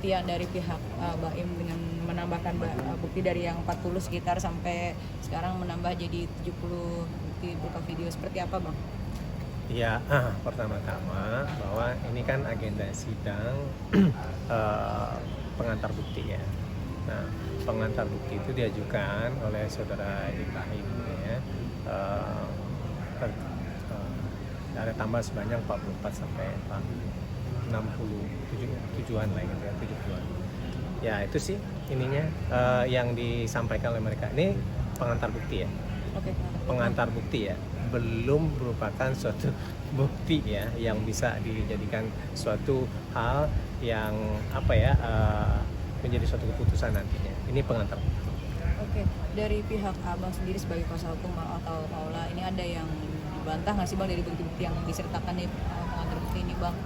pembuktian dari pihak Baim dengan menambahkan bukti dari yang 40 sekitar sampai sekarang menambah jadi 70 bukti berupa video, seperti apa Bang? Ya, pertama-tama bahwa ini kan agenda sidang pengantar bukti ya. Nah, pengantar bukti itu diajukan oleh saudara Ibrahim ya. Ada tambah sebanyak 44 sampai 67-an lah gitu ya, 70-an. Ya, itu sih ininya yang disampaikan oleh mereka. Ini pengantar bukti ya. Oke. Pengantar bukti ya, belum merupakan suatu bukti ya yang bisa dijadikan suatu hal yang menjadi suatu keputusan nantinya. Ini pengantar bukti. Oke, dari pihak Abang sendiri sebagai kuasa hukum atau Paula, ini ada yang dibantah nggak sih Bang dari bukti-bukti yang disertakan di pengantar bukti ini Bang?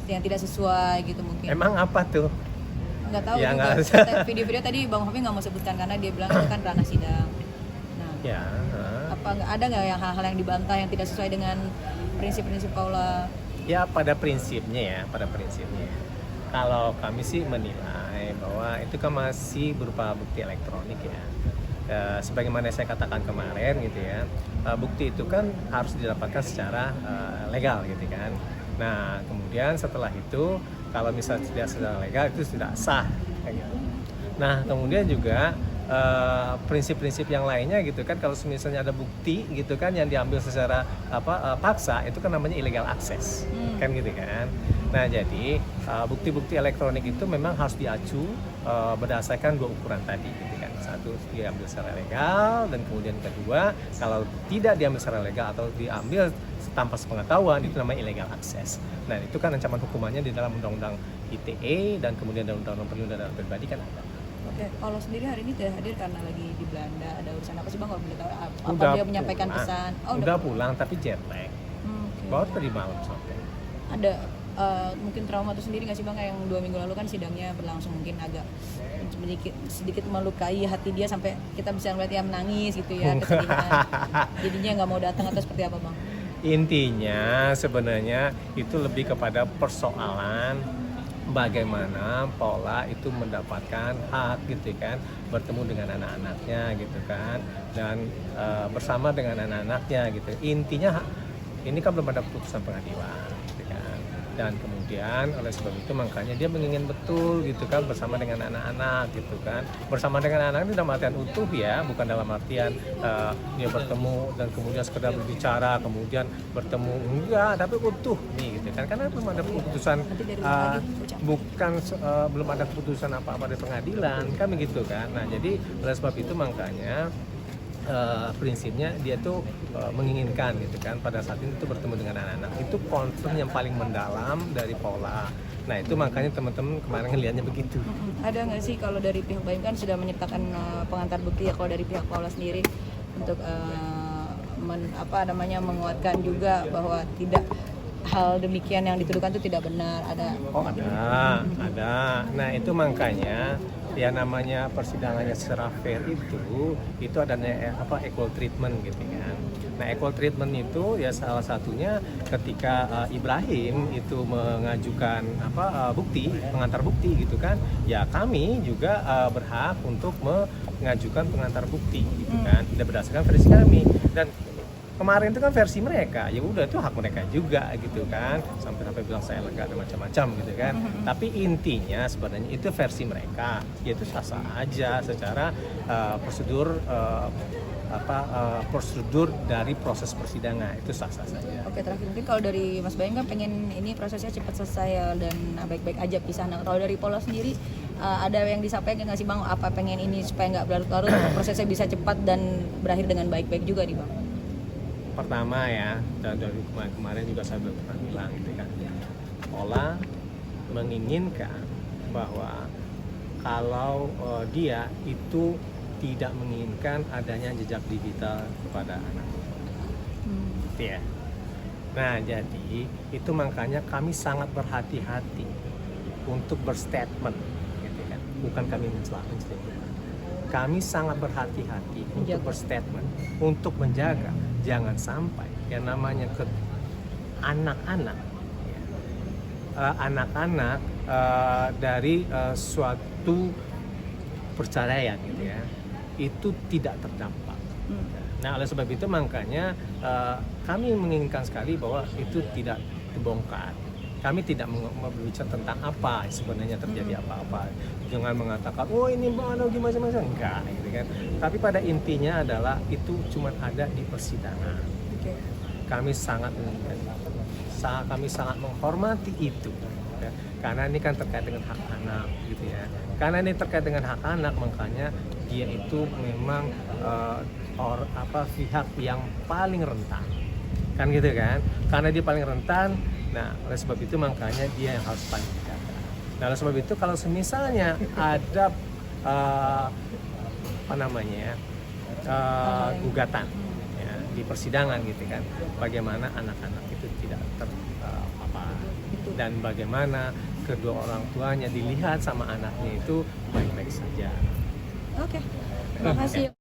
Yang tidak sesuai gitu mungkin? Emang apa tuh? Nggak tahu Ya, juga. Video-video tadi Bang Hopi nggak mau sebutkan karena dia bilang itu kan ranah sidang. Nah, Ya. ada nggak yang hal-hal yang dibantah yang tidak sesuai dengan prinsip-prinsip Paula? Ya, pada prinsipnya. Kalau kami sih menilai bahwa itu kan masih berupa bukti elektronik ya. Sebagaimana saya katakan kemarin gitu ya, bukti itu kan harus didapatkan secara legal gitu kan. Nah, kemudian setelah itu kalau misalnya tidak secara legal itu tidak sah kayak gitu. Nah, kemudian juga prinsip-prinsip yang lainnya gitu kan, kalau misalnya ada bukti gitu kan yang diambil secara paksa, itu kan namanya illegal access kan gitu kan. Nah, jadi bukti-bukti elektronik itu memang harus diacu berdasarkan dua ukuran tadi gitu kan. Satu, diambil secara legal, dan kemudian kedua, kalau tidak diambil secara legal atau diambil tanpa sepengetahuan, itu namanya illegal access. Nah, itu kan ancaman hukumannya di dalam Undang-Undang ITE dan kemudian dalam Undang-Undang Perlindungan Data Pribadi kan ada. Oke, kalau sendiri hari ini tidak hadir karena lagi di Belanda, ada urusan apa sih Bang? Kalau boleh tahu, apa Udah dia menyampaikan pulang. pesan? Udah pulang tapi jet lag. Oke. Baru tadi malam sampai. Ada mungkin trauma itu sendiri nggak sih Bang, yang 2 minggu lalu kan sidangnya berlangsung mungkin agak sedikit melukai hati dia sampai kita bisa melihat dia menangis gitu ya, kesedihan. Jadinya nggak mau datang atau seperti apa Bang? Intinya sebenarnya itu lebih kepada persoalan bagaimana Paula itu mendapatkan hak gitu kan, bertemu dengan anak-anaknya gitu kan, dan bersama dengan anak-anaknya gitu. Intinya ini kan belum ada keputusan pengadilan gitu kan, dan kemudian oleh sebab itu makanya dia menginginkan betul gitu kan bersama dengan anak-anak gitu kan. Bersama dengan anak itu dalam artian utuh ya, bukan dalam artian dia bertemu dan kemudian sekedar berbicara kemudian bertemu, enggak, tapi utuh nih gitu kan, karena belum ada keputusan belum ada keputusan apa-apa dari pengadilan kan begitu kan. Nah, jadi oleh sebab itu makanya prinsipnya dia tuh menginginkan gitu kan pada saat itu bertemu dengan anak-anak. Itu concern yang paling mendalam dari Paula. Nah, itu makanya teman-teman kemarin ngelihatnya begitu. Ada nggak sih kalau dari pihak Baim kan sudah menyertakan pengantar bukti ya, kalau dari pihak Paula sendiri untuk menguatkan juga bahwa tidak, hal demikian yang dituduhkan itu tidak benar, ada? Oh, ada. Nah, itu makanya ya namanya persidangannya secara fair itu adanya equal treatment gitu kan. Nah, equal treatment itu ya salah satunya ketika Ibrahim itu mengajukan pengantar bukti gitu kan, ya kami juga berhak untuk mengajukan pengantar bukti gitu kan, tidak berdasarkan versi kami. Dan kemarin itu kan versi mereka, ya udah itu hak mereka juga gitu kan, sampai bilang saya lega dan macam-macam gitu kan. Tapi intinya sebenarnya itu versi mereka, yaitu sah-sah aja secara prosedur dari proses persidangan itu sah-sah saja. Oke, terakhir mungkin kalau dari Mas Baim kan pengen ini prosesnya cepat selesai ya, dan baik-baik aja pisah. Nah, kalau dari Paula sendiri ada yang disampaikan nggak sih Bang, apa pengen ini supaya nggak berlarut-larut, prosesnya bisa cepat dan berakhir dengan baik-baik juga nih Bang? Pertama ya, dan dari kemarin juga saya belum pernah bilang gitu kan, Paula menginginkan bahwa kalau dia itu tidak menginginkan adanya jejak digital kepada anak. Ya. Nah, jadi itu makanya kami sangat berhati-hati untuk berstatement gitu kan. Bukan kami mencela. Kami sangat berhati-hati untuk berstatement, untuk menjaga jangan sampai yang namanya ke anak-anak ya, anak-anak dari suatu perceraian gitu ya, itu tidak terdampak. Nah, oleh sebab itu makanya kami menginginkan sekali bahwa itu tidak dibongkar. Kami tidak berbicara tentang apa sebenarnya terjadi apa-apa. Jangan mengatakan, oh ini mana gimana, enggak, gitu kan. Tapi pada intinya adalah itu cuma ada di persidangan. Oke. Kami sangat menghormati itu, ya. Karena ini kan terkait dengan hak anak, gitu ya. Karena ini terkait dengan hak anak, makanya dia itu memang pihak yang paling rentan, kan gitu kan? Karena dia paling rentan, nah oleh sebab itu makanya dia yang harus paling dijaga. Nah oleh sebab itu kalau semisalnya ada gugatan ya, di persidangan gitu kan, bagaimana anak-anak itu tidak terpapar dan bagaimana kedua orang tuanya dilihat sama anaknya itu baik-baik saja. Oke. Terima kasih.